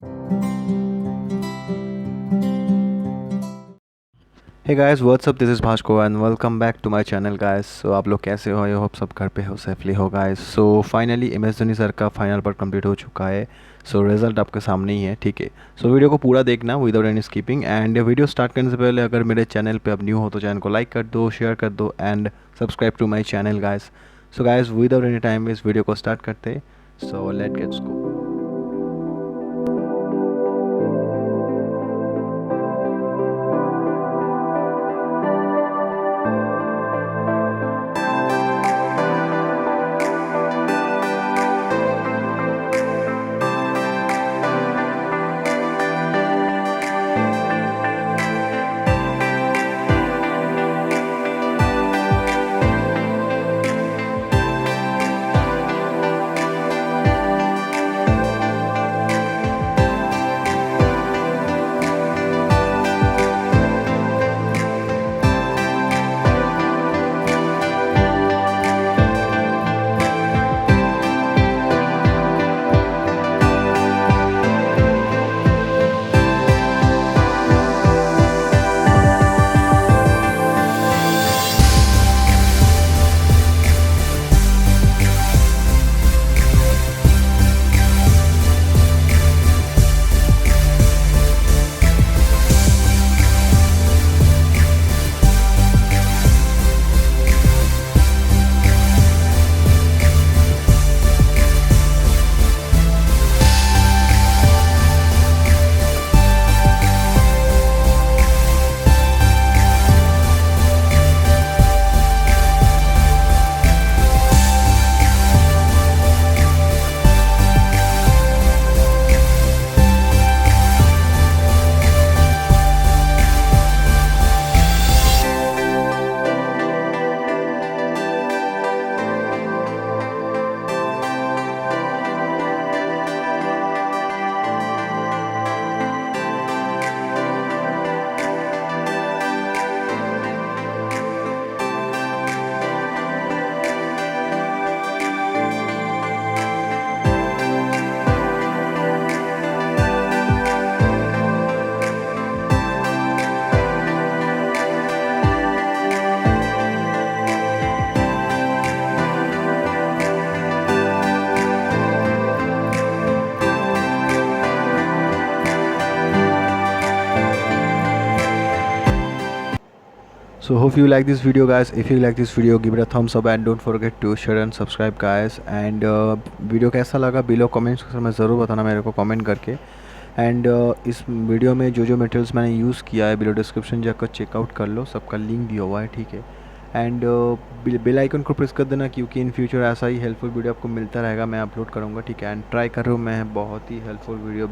Hey guys, what's up? This is Bhaskar and welcome back to my channel guys. So आप लोग कैसे हो? I hope सब घर पे हो, सेफली हो guys. So finally MS Dhoni sir का फाइनल पार्ट कंप्लीट हो चुका है. सो रिजल्ट आपके सामने ही है, ठीक है. सो वीडियो को पूरा देखना without any skipping. And video start करने से पहले अगर मेरे चैनल पे अब न्यू हो तो चैनल को लाइक कर दो, शेयर कर दो and subscribe to my channel guys. So guys without any time इस वीडियो को स्टार्ट करते. So let gets go. So hope you like this video guys. If you like this video, give it a thumbs up and don't forget to share and subscribe guys. And video कैसा लगा below comment section में ज़रूर बताना मेरे को comment करके. And इस video में जो जो मटेरियल्स मैंने यूज़ किया है बिलो डिस्क्रिप्शन जाकर चेकआउट कर लो, सबका लिंक दिया हुआ है, ठीक है. एंड बेल आइकन को प्रेस कर देना क्योंकि इन फ्यूचर ऐसा ही हेल्पफुल वीडियो आपको मिलता रहेगा, मैं अपलोड करूँगा, ठीक है. एंड ट्राई कर रहा हूँ मैं बहुत ही हेल्पफुल वीडियो,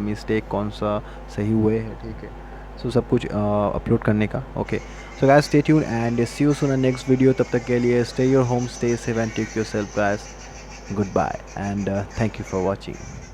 मिस्टेक कौन सा सही हुए है, ठीक है. सो सब कुछ अपलोड करने का, okay. So guys stay tune and see you soon in next video. तब तक के लिए stay your home, stay safe and take yourself guys. Goodbye and thank you for watching.